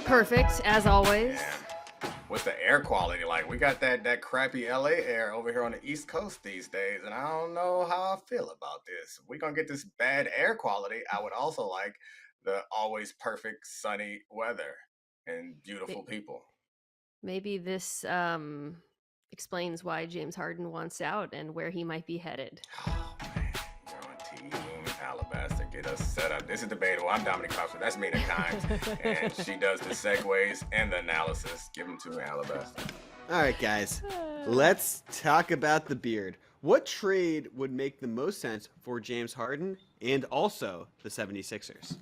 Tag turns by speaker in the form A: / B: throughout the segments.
A: Perfect, as always.
B: Yeah. What's the air quality like? We got that crappy LA air over here on the East Coast these days, and I don't know how I feel about this. If we're gonna get this bad air quality, I would also like the always perfect sunny weather and beautiful people.
A: Maybe this explains why James Harden wants out and where he might be headed.
B: Oh man, you're on Team Alabaster. Get us set up. This is debatable. I'm Domonique Foxworth. That's Mina Kimes, and she does the segues and the analysis. Give them to me, Alabaster.
C: All right, guys, let's talk about the beard. What trade would make the most sense for James Harden and also the 76ers?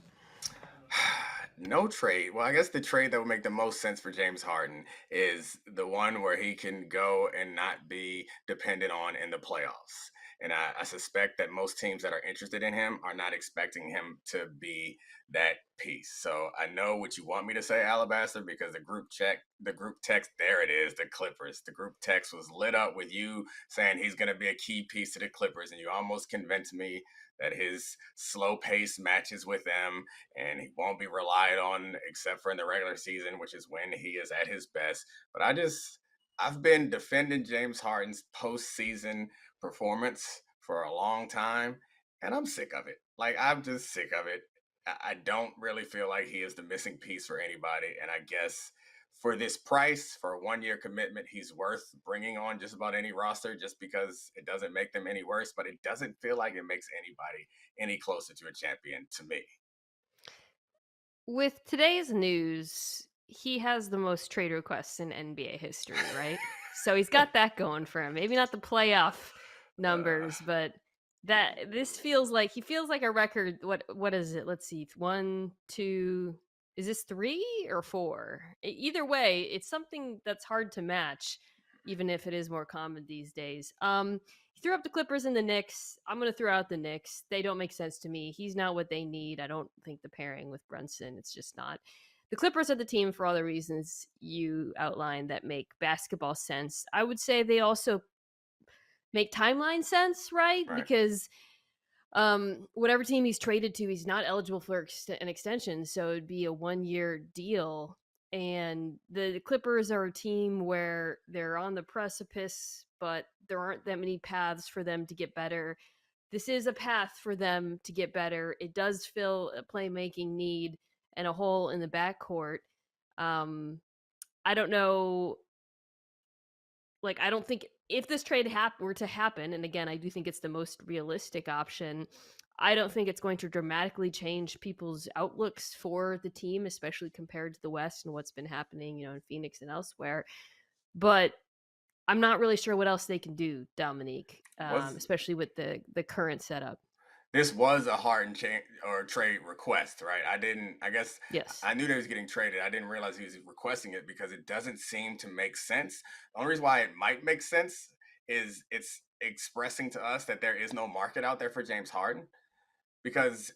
B: No trade. Well, I guess the trade that would make the most sense for James Harden is the one where he can go and not be dependent on in the playoffs. And I suspect that most teams that are interested in him are not expecting him to be that piece. So I know what you want me to say, Alabaster, because the group text, there it is, the Clippers. The group text was lit up with you saying he's going to be a key piece to the Clippers. And you almost convinced me that his slow pace matches with them and he won't be relied on except for in the regular season, which is when he is at his best. But I've been defending James Harden's postseason performance for a long time, and I'm sick of it. Like, I'm just sick of it. I don't really feel like he is the missing piece for anybody, and I guess for this price, for a 1-year commitment, he's worth bringing on just about any roster just because it doesn't make them any worse, but it doesn't feel like it makes anybody any closer to a champion to me.
A: With today's news, he has the most trade requests in NBA history, right? So he's got that going for him. Maybe not the playoff numbers, but this feels like a record. What is it? Let's see. 1, 2. Is this 3 or 4? Either way, it's something that's hard to match, even if it is more common these days. He threw up the Clippers and the Knicks. I'm going to throw out the Knicks. They don't make sense to me. He's not what they need. I don't think the pairing with Brunson, it's just not. The Clippers are the team for all the reasons you outlined that make basketball sense. I would say they also make timeline sense, right? Because whatever team he's traded to, he's not eligible for an extension, so it'd be a 1-year deal. And the Clippers are a team where they're on the precipice, but there aren't that many paths for them to get better. This is a path for them to get better. It does fill a playmaking need and a hole in the backcourt. I don't know. Like, I don't think if this trade were to happen, and again, I do think it's the most realistic option, I don't think it's going to dramatically change people's outlooks for the team, especially compared to the West and what's been happening, in Phoenix and elsewhere. But I'm not really sure what else they can do, Domonique, especially with the current setup.
B: This was a Harden trade request, right?
A: Yes.
B: I knew that he was getting traded. I didn't realize he was requesting it because it doesn't seem to make sense. The only reason why it might make sense is it's expressing to us that there is no market out there for James Harden. Because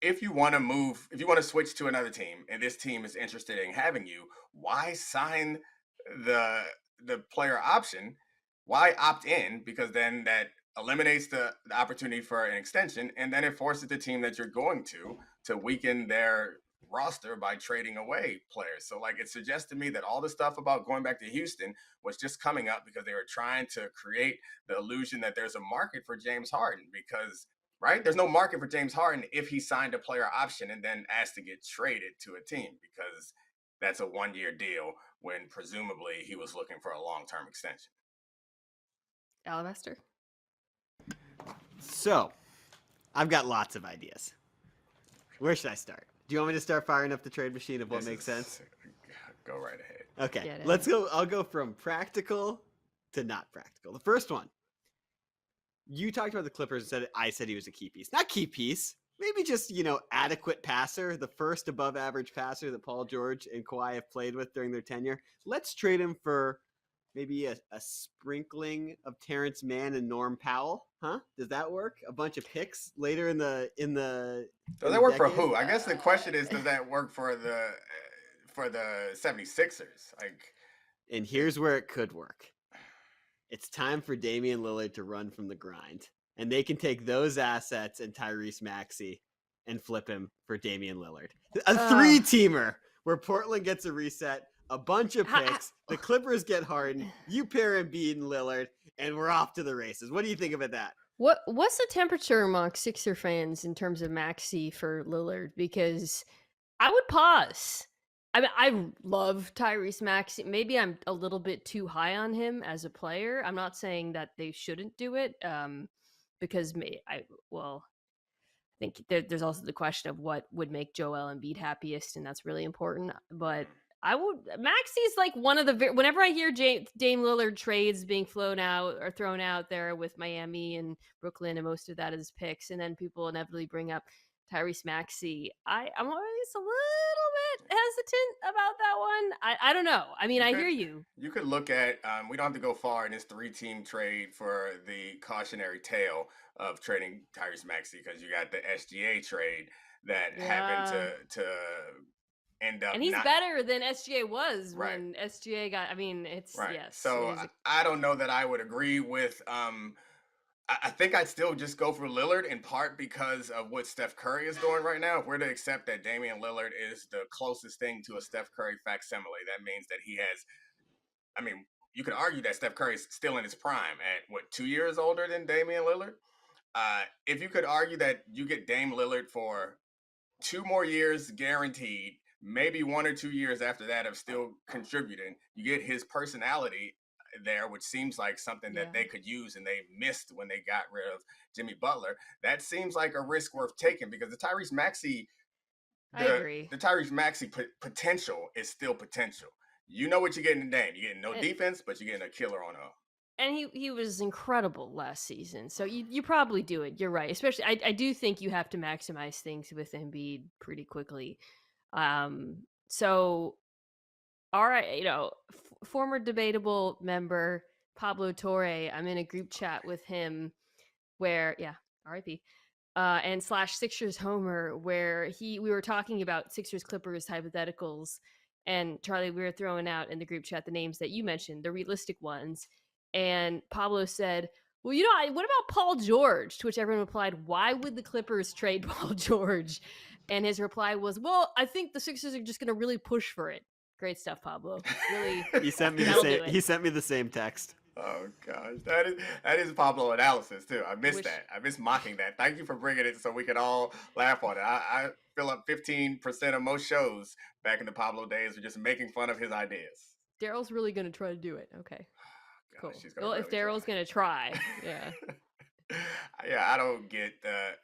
B: if you want to switch to another team and this team is interested in having you, why sign the player option? Why opt in? Because then that eliminates the opportunity for an extension, and then it forces the team that you're going to weaken their roster by trading away players. So like, it suggests to me that all the stuff about going back to Houston was just coming up because they were trying to create the illusion that there's a market for James Harden, because right, there's no market for James Harden if he signed a player option and then asked to get traded to a team, because that's a 1-year deal when presumably he was looking for a long-term extension.
A: Alabaster?
C: So, I've got lots of ideas. Where should I start? Do you want me to start firing up the trade machine of what makes sense?
B: Go right ahead.
C: Okay, let's go. I'll go from practical to not practical. The first one. You talked about the Clippers and I said he was a key piece. Not key piece. Maybe just, adequate passer. The first above average passer that Paul George and Kawhi have played with during their tenure. Let's trade him for maybe a sprinkling of Terrence Mann and Norm Powell. Huh? Does that work? A bunch of picks later in the
B: Does that work for who? I guess the question is, does that work for the 76ers?
C: And here's where it could work. It's time for Damian Lillard to run from the grind. And they can take those assets and Tyrese Maxey and flip him for Damian Lillard. A 3-teamer where Portland gets a reset, a bunch of picks, the Clippers get Harden, you pair Embiid and Lillard, and we're off to the races. What do you think about that?
A: What's the temperature among Sixer fans in terms of Maxey for Lillard? Because I would pause. I mean, I love Tyrese Maxey. Maybe I'm a little bit too high on him as a player. I'm not saying that they shouldn't do it, because I think there's also the question of what would make Joel Embiid happiest, and that's really important. But Maxey's like one of the whenever I hear Dame Lillard trades being thrown out there with Miami and Brooklyn, and most of that is picks, and then people inevitably bring up Tyrese Maxey. I'm always a little bit hesitant about that one. I don't know. I mean, I hear you.
B: You could look at, we don't have to go far in this 3-team trade for the cautionary tale of trading Tyrese Maxey, because you got the SGA trade that happened to end up,
A: and he's better than SGA was when SGA got. I mean, it's yes.
B: So I don't know that I would agree with. I think I'd still just go for Lillard, in part because of what Steph Curry is doing right now. If we're to accept that Damian Lillard is the closest thing to a Steph Curry facsimile, that means that he has. I mean, you could argue that Steph Curry is still in his prime at 2 years older than Damian Lillard. If you could argue that you get Dame Lillard for 2 more years guaranteed, maybe 1 or 2 years after that of still contributing, you get his personality there, which seems like something that they could use and they missed when they got rid of Jimmy Butler. That seems like a risk worth taking, because the Tyrese Maxey,
A: I agree.
B: The Tyrese Maxey potential is still potential. You know what you're getting in Dame. You're getting no defense, but you're getting a killer on a.
A: And he was incredible last season. So you probably do it. You're right. Especially, I do think you have to maximize things with Embiid pretty quickly. So, all right, former debatable member Pablo Torre, I'm in a group chat with him where, RIP, and / Sixers Homer, where we were talking about Sixers Clippers hypotheticals. And Charlie, we were throwing out in the group chat the names that you mentioned, the realistic ones. And Pablo said, well, what about Paul George? To which everyone replied, why would the Clippers trade Paul George? And his reply was, well, I think the Sixers are just going to really push for it. Great stuff, Pablo. Really.
C: He sent me the same text.
B: Oh gosh, that is Pablo analysis too. I missed that. I miss mocking that. Thank you for bringing it so we could all laugh on it. I fill up 15% of most shows back in the Pablo days with just making fun of his ideas.
A: Daryl's really going to try to do it. Okay.
B: Gosh,
A: cool. Well, really if Daryl's going to try, yeah.
B: I don't get.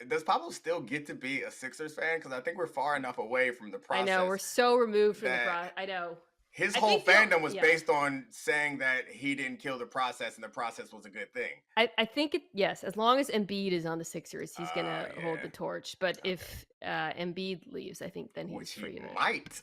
B: Does Pablo still get to be a Sixers fan? Because I think we're far enough away from the process.
A: I know, we're so removed from the process. I know.
B: His whole fandom was based on saying that he didn't kill the process and the process was a good thing.
A: I think yes, as long as Embiid is on the Sixers, he's going to hold the torch. But if Embiid leaves, I think then he's free of it.
B: Might.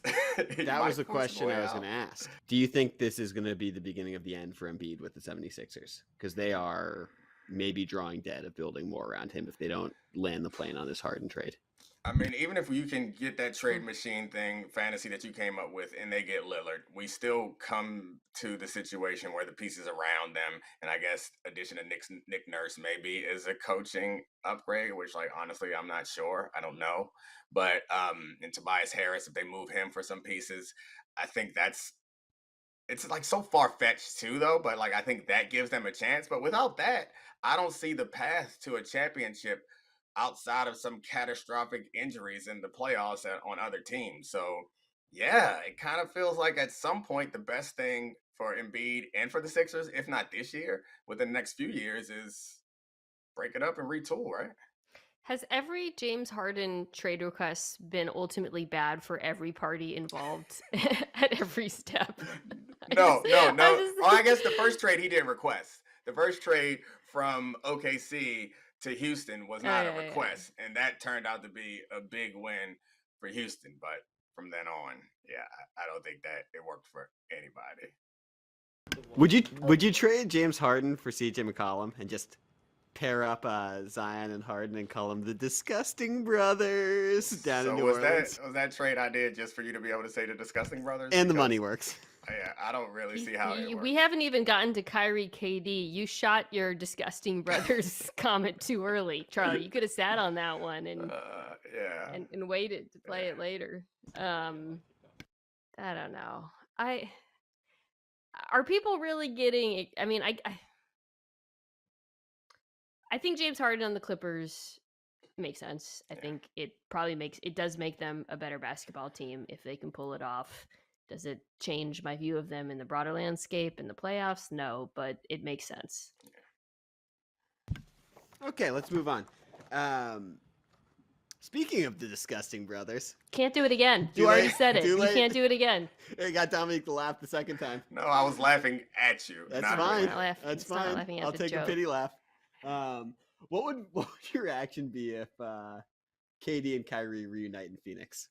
C: That was the question I was going to ask. Do you think this is going to be the beginning of the end for Embiid with the 76ers? Because they are maybe drawing dead of building more around him if they don't land the plane on this Harden trade.
B: I mean, even if you can get that trade machine fantasy that you came up with, and they get Lillard, we still come to the situation where the pieces around them, and I guess addition to Nick Nurse maybe is a coaching upgrade, which honestly, I'm not sure. I don't know. But and Tobias Harris, if they move him for some pieces, I think it's so far-fetched too, though, but I think that gives them a chance. But without that, I don't see the path to a championship outside of some catastrophic injuries in the playoffs on other teams. So, it kind of feels like at some point the best thing for Embiid and for the Sixers, if not this year, within the next few years, is break it up and retool, right?
A: Has every James Harden trade request been ultimately bad for every party involved at every step?
B: No. I guess the first trade he didn't request. The first trade from OKC to Houston was not a request, and that turned out to be a big win for Houston. But from then on, I don't think that it worked for anybody.
C: Would you trade James Harden for CJ McCollum and just pair up Zion and Harden and call them the Disgusting Brothers down in New Orleans?
B: Was that trade I did just for you to be able to say the Disgusting Brothers?
C: And the money works.
B: I don't really see how it works.
A: We haven't even gotten to Kyrie KD. You shot your Disgusting Brothers comment too early, Charlie. You could have sat on that one and waited to play it later. I don't know. Are people really getting? I mean, I think James Harden on the Clippers makes sense. I
B: Yeah.
A: think it does make them a better basketball team if they can pull it off. Does it change my view of them in the broader landscape in the playoffs? No, but it makes sense.
C: Okay, let's move on. Speaking of the disgusting brothers,
A: Can't do it again.
C: Too
A: You already
C: late.
A: said it.
C: Too
A: You
C: late.
A: can't do it again.
C: It got Dominique to laugh the second time.
B: No, I was laughing at you.
C: That's
B: not
C: fine.
A: Not laughing.
C: That's
A: It's not
C: fine.
A: laughing at
C: I'll
A: the
C: take a
A: joke.
C: pity laugh. What would your reaction be if KD and Kyrie reunite in Phoenix?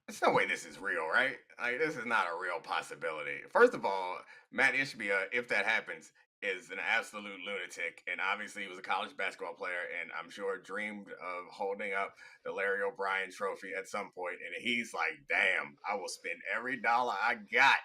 B: There's no way this is real, right? Like, this is not a real possibility. First of all, Matt Ishbia, if that happens, is an absolute lunatic. And obviously, he was a college basketball player, and I'm sure dreamed of holding up the Larry O'Brien trophy at some point. And he's like, damn, I will spend every dollar I got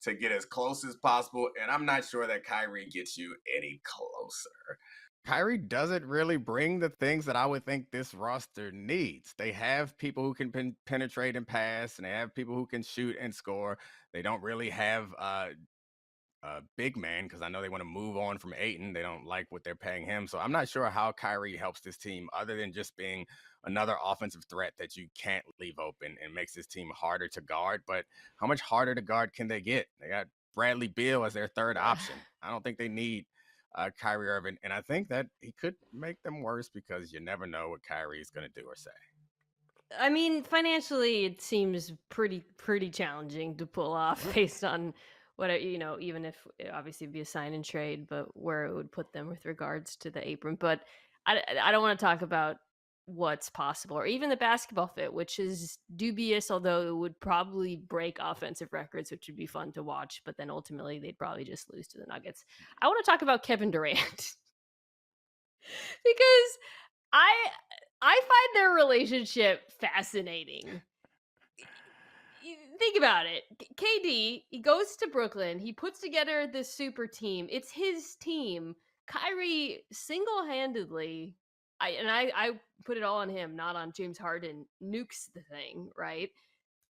B: to get as close as possible. And I'm not sure that Kyrie gets you any closer. Kyrie doesn't really bring the things that I would think this roster needs. They have people who can penetrate and pass, and they have people who can shoot and score. They don't really have a big man because I know they want to move on from Ayton. They don't like what they're paying him. So I'm not sure how Kyrie helps this team other than just being another offensive threat that you can't leave open and makes this team harder to guard. But how much harder to guard can they get? They got Bradley Beal as their third option. I don't think they need Kyrie Irving. And I think that he could make them worse because you never know what Kyrie is going to do or say.
A: I mean, financially, it seems pretty challenging to pull off based on what even if obviously it'd be a sign and trade, but where it would put them with regards to the apron. But I don't want to talk about what's possible or even the basketball fit, which is dubious. Although it would probably break offensive records, which would be fun to watch. But then ultimately, they'd probably just lose to the Nuggets. I want to talk about Kevin Durant because I I find their relationship fascinating. Think about it. KD, he goes to Brooklyn. He puts together this super team. It's his team. Kyrie single-handedly, I put it all on him, not on James Harden, nukes the thing, right?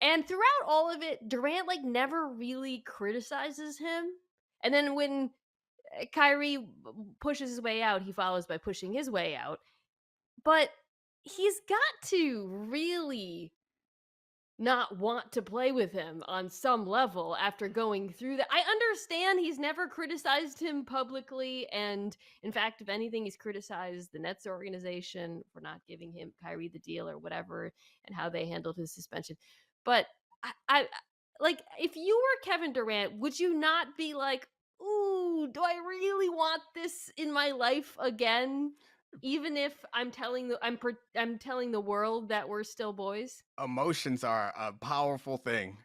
A: And throughout all of it, Durant never really criticizes him. And then when Kyrie pushes his way out, he follows by pushing his way out. But he's got to really not want to play with him on some level after going through that. I understand he's never criticized him publicly, and in fact, if anything, he's criticized the Nets organization for not giving him Kyrie the deal or whatever, and how they handled his suspension. But I like, if you were Kevin Durant, would you not be like, "Ooh, do I really want this in my life again?" Even if I'm telling the world that we're still boys.
B: Emotions are a powerful thing.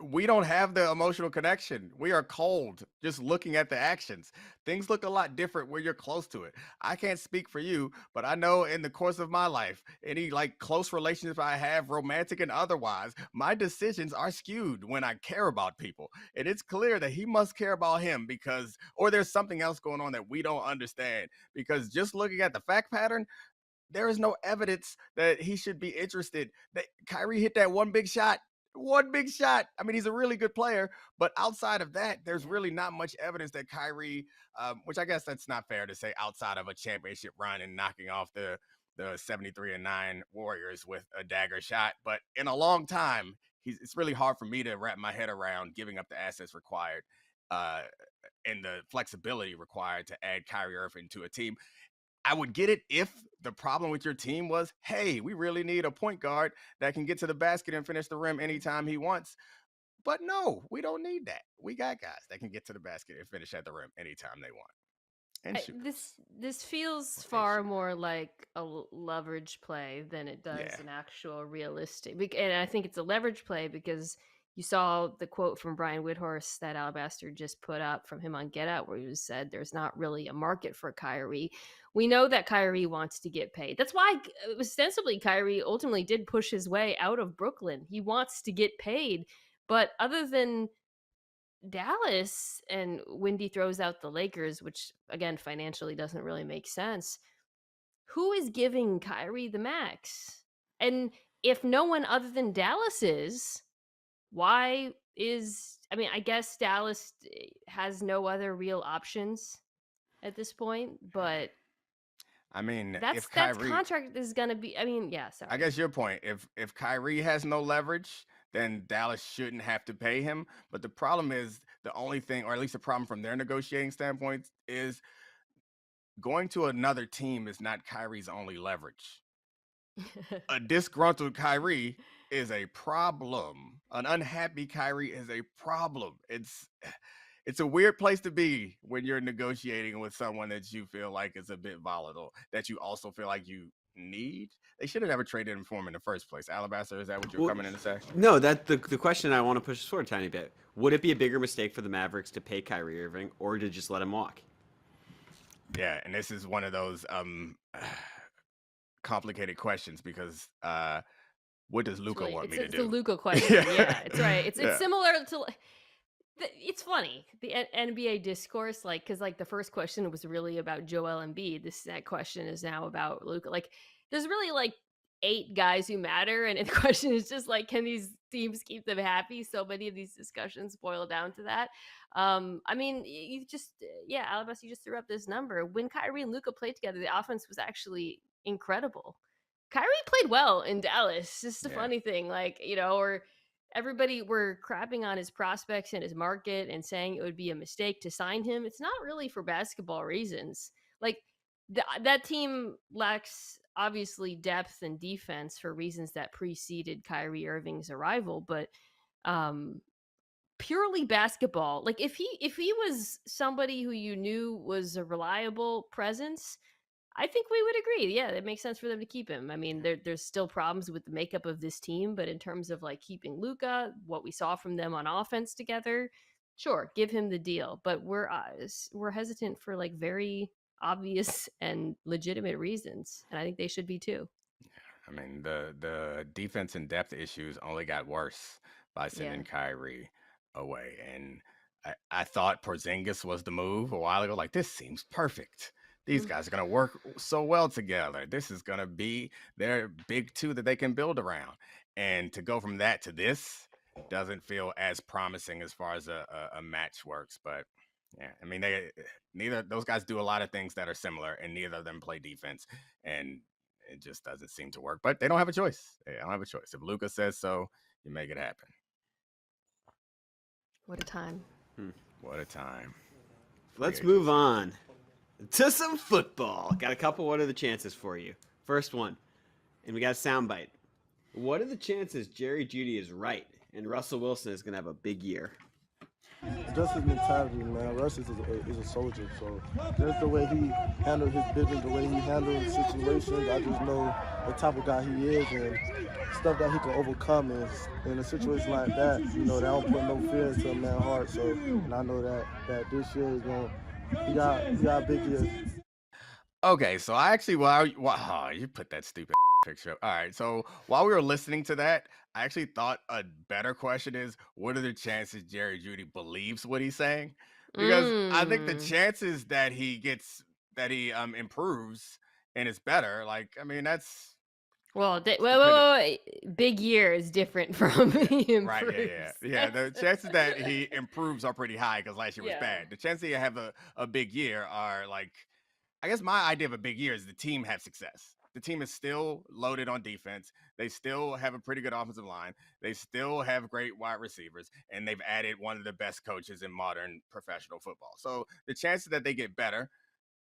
B: We don't have the emotional connection. We are cold just looking at the actions. Things look a lot different when you're close to it. I can't speak for you, but I know in the course of my life, any close relationships I have, romantic and otherwise, my decisions are skewed when I care about people. And it's clear that he must care about him or there's something else going on that we don't understand. Because just looking at the fact pattern, there is no evidence that he should be interested. That Kyrie hit that one big shot. One big shot. I mean, he's a really good player, but outside of that, there's really not much evidence that Kyrie, which I guess that's not fair to say outside of a championship run and knocking off the 73-9 Warriors with a dagger shot. But in a long time, it's really hard for me to wrap my head around giving up the assets required and the flexibility required to add Kyrie Irving to a team. I would get it if the problem with your team was, hey, we really need a point guard that can get to the basket and finish the rim anytime he wants. But no, we don't need that. We got guys that can get to the basket and finish at the rim anytime they want. And shoot.
A: This feels far more like a leverage play than it does
B: Yeah.
A: an actual realistic. And I think it's a leverage play because you saw the quote from Brian Whithorse that Alabaster just put up from him on Get Out, where he said there's not really a market for Kyrie. We know that Kyrie wants to get paid. That's why ostensibly Kyrie ultimately did push his way out of Brooklyn. He wants to get paid. But other than Dallas and Wendy throws out the Lakers, which again financially doesn't really make sense. Who is giving Kyrie the max? And if no one other than Dallas is, why is, I mean, I guess Dallas has no other real options at this point, but
B: I mean, if
A: that's
B: Kyrie,
A: contract is gonna be. I mean, yeah,
B: I
A: sorry.
B: guess your point, if Kyrie has no leverage, then Dallas shouldn't have to pay him. But the problem is the only thing, or at least the problem from their negotiating standpoint, is going to another team is not Kyrie's only leverage. A disgruntled Kyrie is a problem. An unhappy Kyrie is a problem. It's a weird place to be when you're negotiating with someone that you feel like is a bit volatile, that you also feel like you need. They should have never traded him for him in the first place. Alabaster, is that what you're
C: Well,
B: coming in to say?
C: no, that the question I want to push forward a tiny bit. Would it be a bigger mistake for the Mavericks to pay Kyrie Irving or to just let him walk?
B: Yeah, and this is one of those complicated questions because what does Luca want me to
A: It's the
B: do?
A: Luca question. Yeah, it's right. It's
B: Yeah.
A: similar to. It's funny, the NBA discourse, like, because like the first question was really about Joel Embiid. That question is now about Luka. Like, there's really like 8 guys who matter, and the question is just like, can these teams keep them happy? So many of these discussions boil down to that. I mean, you just, yeah, Alabama, you just threw up this number. When Kyrie and Luka played together, the offense was actually incredible. Kyrie played well in Dallas. Just a
B: Yeah.
A: funny thing, like, or everybody were crapping on his prospects and his market and saying it would be a mistake to sign him. It's not really for basketball reasons. Like, that team lacks obviously depth and defense for reasons that preceded Kyrie Irving's arrival, but um purely basketball. Like, if he was somebody who you knew was a reliable presence, I think we would agree. Yeah, it makes sense for them to keep him. I mean, there's still problems with the makeup of this team, but in terms of like keeping Luca, what we saw from them on offense together, sure, give him the deal. But we're hesitant for like very obvious and legitimate reasons, and I think they should be too.
B: I mean, the defense and depth issues only got worse by
A: Yeah.
B: sending Kyrie away. And I thought Porzingis was the move a while ago. Like, this seems perfect. These guys are going to work so well together. This is going to be their big two that they can build around. And to go from that to this doesn't feel as promising as far as a match works. But yeah, I mean, neither those guys do a lot of things that are similar, and neither of them play defense. And it just doesn't seem to work. But they don't have a choice. They don't have a choice. If Luca says so, you make it happen.
A: What a time.
B: What a time.
C: Let's move on to some football. Got a couple. What are the chances for you? First one, and we got a soundbite. What are the chances Jerry Jeudy is right and Russell Wilson is going to have a big year?
D: Just his mentality, man. Russ is a soldier, so just the way he handled his business, the way he handled situations, I just know the type of guy he is and stuff that he can overcome. And in a situation like that, that don't put no fear into a man's heart. So, and I know that this year is he got a big year.
B: Okay, so I actually, you put that stupid picture up. All right, so while we were listening to that, I actually thought a better question is, what are the chances Jerry Jeudy believes what he's saying? Because I think the chances that he improves and is better, like, I mean, that's
A: Well, wait. Big year is different from he improves.
B: right. Yeah. The chances that he improves are pretty high because last year was bad. The chances that you have a big year are like, I guess my idea of a big year is the team have success. The team is still loaded on defense. They still have a pretty good offensive line. They still have great wide receivers, and they've added one of the best coaches in modern professional football. So the chances that they get better,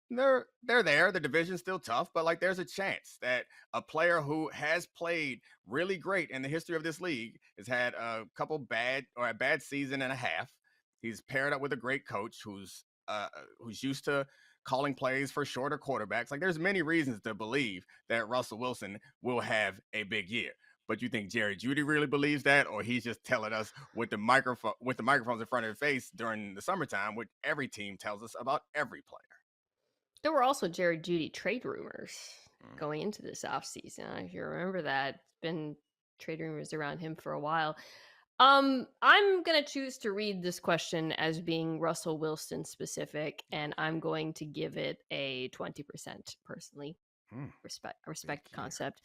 B: they're there. The division's still tough, but like there's a chance that a player who has played really great in the history of this league has had a bad season and a half. He's paired up with a great coach who's used to calling plays for shorter quarterbacks. Like there's many reasons to believe that Russell Wilson will have a big year. But you think Jerry Jeudy really believes that, or he's just telling us with the microphones in front of his face during the summertime, what every team tells us about every player?
A: There were also Jerry Jeudy trade rumors going into this offseason. If you remember that, it's been trade rumors around him for a while. I'm gonna choose to read this question as being Russell Wilson specific, and I'm going to give it a 20% personally. I respect the concept.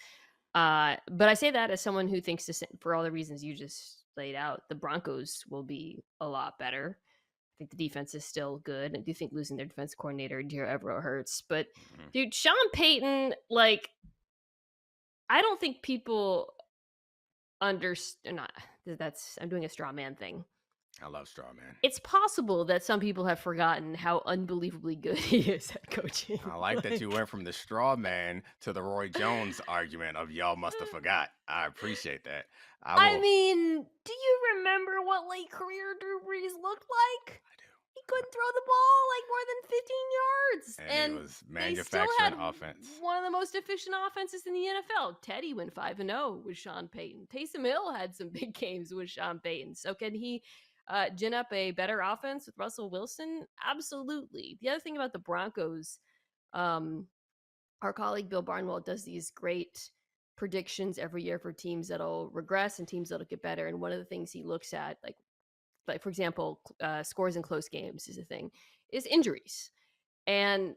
A: But I say that as someone who thinks for all the reasons you just laid out, the Broncos will be a lot better. I think the defense is still good. I do think losing their defense coordinator, Jerry Evero, hurts. But, dude, Sean Payton, like, I don't think people understand. I'm doing a straw man thing.
B: I love straw man.
A: It's possible that some people have forgotten how unbelievably good he is at coaching.
B: I like that you went from the straw man to the Roy Jones argument of y'all must have forgot. I appreciate that.
A: I mean, do you remember what late career Drew Brees looked like?
B: I do.
A: He couldn't throw the ball like more than 15 yards.
B: And it was manufacturing offense.
A: One of the most efficient offenses in the NFL. Teddy went 5-0 with Sean Payton. Taysom Hill had some big games with Sean Payton. So can he gin up a better offense with Russell Wilson? Absolutely. The other thing about the Broncos, our colleague Bill Barnwell does these great predictions every year for teams that'll regress and teams that'll get better. And one of the things he looks at, like for example, scores in close games is a thing, is injuries. And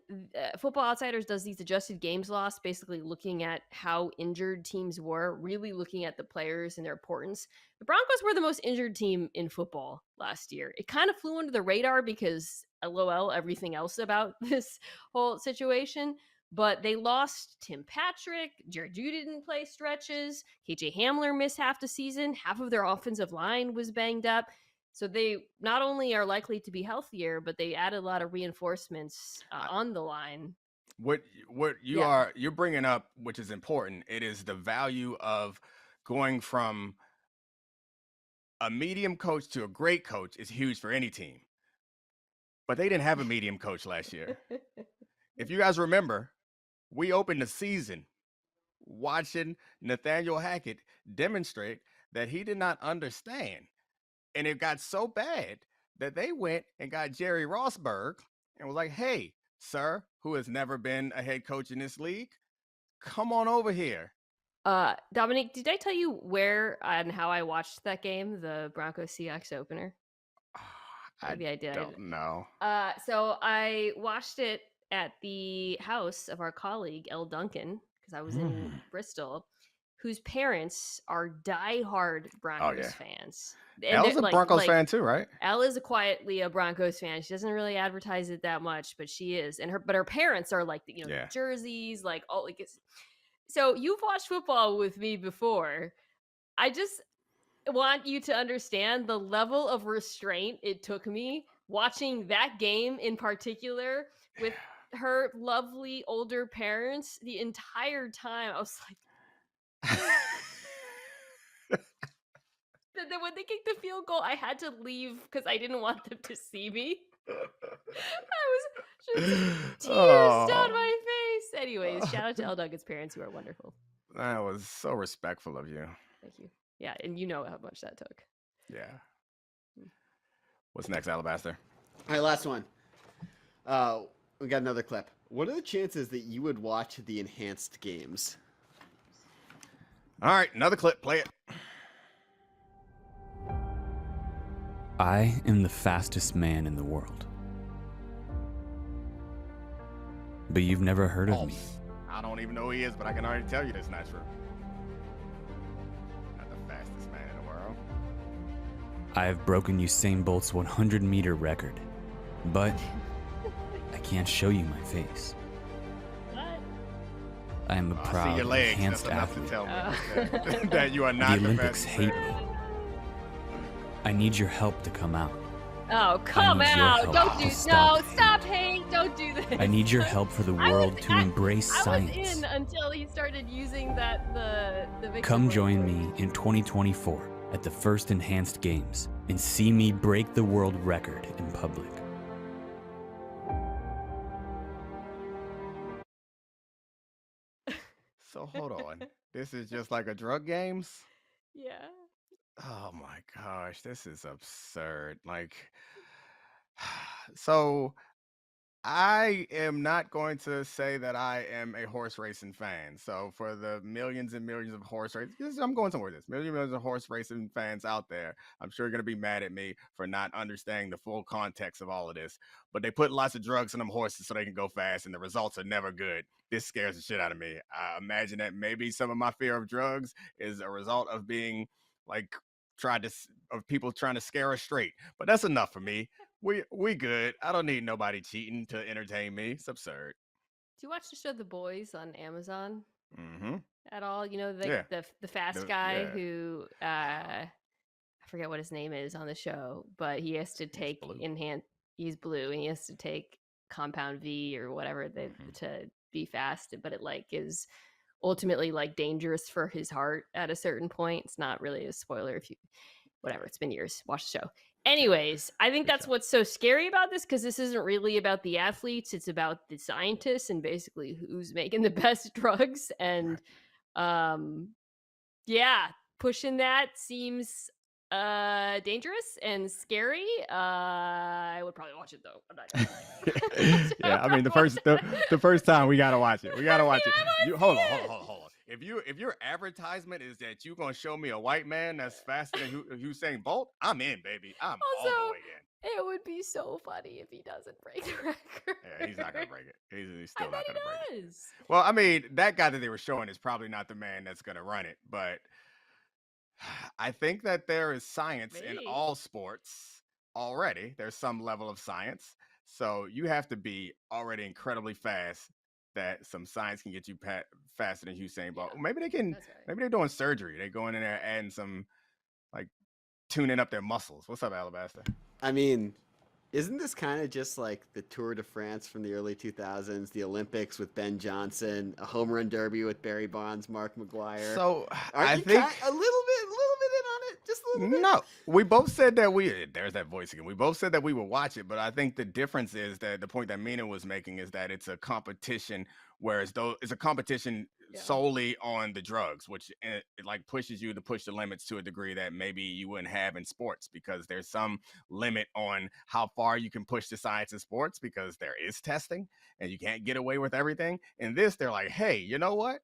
A: Football Outsiders does these adjusted games lost, basically looking at how injured teams were, really looking at the players and their importance. The Broncos were the most injured team in football last year. It kind of flew under the radar because LOL, everything else about this whole situation. But they lost Tim Patrick. Jerry Jeudy didn't play stretches. KJ Hamler missed half the season. Half of their offensive line was banged up. So they not only are likely to be healthier, but they added a lot of reinforcements on the line.
B: What you're bringing up, which is important, it is the value of going from a medium coach to a great coach is huge for any team. But they didn't have a medium coach last year. If you guys remember, we opened the season watching Nathaniel Hackett demonstrate that he did not understand. And it got so bad that they went and got Jerry Rossberg and was like, hey, sir, who has never been a head coach in this league, come on over here.
A: Domonique, did I tell you where and how I watched that game, the Broncos Seahawks opener? Maybe I did.
B: Don't know.
A: So I watched it at the house of our colleague, Elle Duncan, because I was in Bristol, whose parents are diehard Broncos fans.
B: Elle's a Broncos fan too, right?
A: Elle is quietly a Broncos fan. She doesn't really advertise it that much, but she is. And her parents are like, jerseys, like all like it's. So you've watched football with me before. I just want you to understand the level of restraint it took me watching that game in particular with her lovely older parents the entire time. I was like, then when they kicked the field goal, I had to leave because I didn't want them to see me. I was just tears down my face. Anyways, shout out to Elle Duncan's parents, who are wonderful.
B: That was so respectful of you.
A: Thank you. Yeah, and you know how much that took.
B: Yeah. What's next, Alabaster?
C: All right, last one. We got another clip. What are the chances that you would watch the enhanced games?
B: All right, another clip. Play it.
E: I am the fastest man in the world. But you've never heard of me.
B: I don't even know who he is, but I can already tell you that's not true. Not the fastest man in the world.
E: I have broken Usain Bolt's 100-meter record, but I can't show you my face.
A: What?
E: I am a proud,
B: see your legs.
E: enhanced
B: That's enough
E: athlete.
B: to tell me that you are not
E: The
B: the
E: Olympics
B: fastest
E: hate
B: man.
E: me. I need your help to come out.
A: Oh, come
E: need your
A: out.
E: help
A: Don't
E: to
A: do
E: stop
A: stop hate. Don't do this.
E: I need your help for the world to embrace
A: I
E: science.
A: was in until he started using the victim
E: Come
A: word.
E: join me in 2024 at the first Enhanced Games and see me break the world record in public.
B: So hold on. This is just like a drug games?
A: Yeah.
B: Oh my gosh, this is absurd. Like, so I am not going to say that I am a horse racing fan. So for the millions and millions of horse racing, I'm going somewhere with this. Millions of horse racing fans out there, I'm sure you're going to be mad at me for not understanding the full context of all of this. But they put lots of drugs in them horses so they can go fast, and the results are never good. This scares the shit out of me. I imagine that maybe some of my fear of drugs is a result of being like
F: of people trying to scare us straight. But that's enough for me. We good. I don't need nobody cheating to entertain me. It's absurd.
A: Do you watch the show The Boys on Amazon
F: Mm-hmm.
A: at all? You know,
F: Yeah.
A: the fast guy who I forget what his name is on the show, but he has to take he's blue and he has to take compound V or whatever to be fast, but it like is ultimately like dangerous for his heart at a certain point. It's not really a spoiler if you whatever, it's been years. Watch the show. Anyways, I think that's what's so scary about this, because this isn't really about the athletes, it's about the scientists and basically who's making the best drugs. And pushing that seems dangerous and scary. I would probably watch it though. I'm not gonna lie.
F: Yeah, I mean the first time we gotta watch it. We gotta watch it. Hold on. If your advertisement is that you're gonna show me a white man that's faster than Usain Bolt, I'm in, baby. I'm all the way in.
A: It would be so funny if he doesn't break the record.
F: Yeah, he's not gonna break it. He's still
A: I
F: not
A: bet
F: gonna
A: he
F: break it.
A: does.
F: Well, I mean, that guy that they were showing is probably not the man that's gonna run it, but I think that there is science in
A: Maybe.
F: all sports already. There's some level of science. So you have to be already incredibly fast that some science can get you faster than Usain Bolt.
A: Yeah,
F: Maybe they can.
A: that's right.
F: Maybe they're doing surgery. They're going in there adding some, like, tuning up their muscles. What's up, Alabaster?
C: I mean, isn't this kind of just like the Tour de France from the early 2000s, the Olympics with Ben Johnson, a home run derby with Barry Bonds, Mark McGuire?
F: So
C: Aren't
F: I
C: you
F: think
C: a little bit in on it, just a little bit.
F: no. We both said that there's that voice again. We both said that we would watch it, but I think the difference is that the point that Mina was making is that it's a competition, whereas though it's a competition solely on the drugs, which it like pushes you to push the limits to a degree that maybe you wouldn't have in sports, because there's some limit on how far you can push the science in sports because there is testing and you can't get away with everything. In this, they're like, hey, you know what?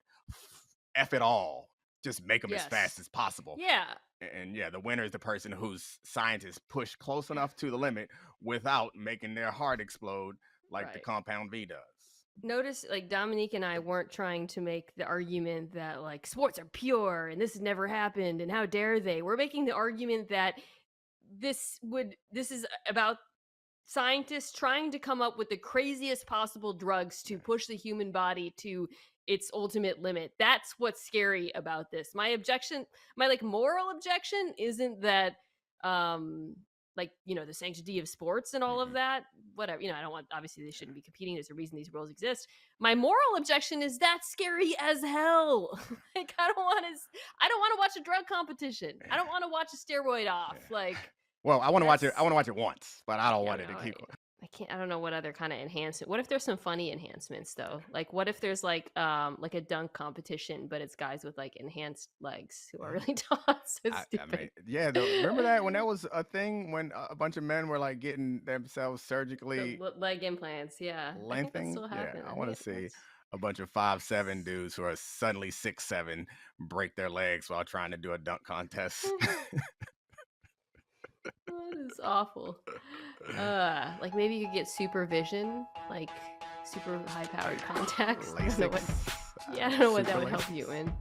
F: F it all. Just make them as fast as possible.
A: Yeah.
F: And the winner is the person whose scientists push close enough to the limit without making their heart explode like the compound V does.
A: Notice, like, Domonique and I weren't trying to make the argument that, like, sports are pure and this has never happened and how dare they. We're making the argument that this is about scientists trying to come up with the craziest possible drugs to push the human body to its ultimate limit. That's what's scary about this. My moral objection isn't that the sanctity of sports and all of that, whatever. I don't want, obviously they shouldn't be competing. There's a reason these rules exist. My moral objection is that's scary as hell. Like, I don't want to watch a drug competition. I don't want to watch a steroid off. Like,
F: well, I want to watch it. I want to watch it once, but I don't want it to keep.
A: I don't know what other kind of enhancement. What if there's some funny enhancements though? Like, what if there's like a dunk competition, but it's guys with like enhanced legs who are really tall? So stupid.
F: Remember that when that was a thing, when a bunch of men were like getting themselves surgically
A: leg implants? Yeah,
F: lengthening. I want to see a bunch of 5'7" dudes who are suddenly 6'7" break their legs while trying to do a dunk contest.
A: That is awful. Like, maybe you could get supervision, like super high powered contacts.
F: LASIK.
A: I don't know what that would help you in.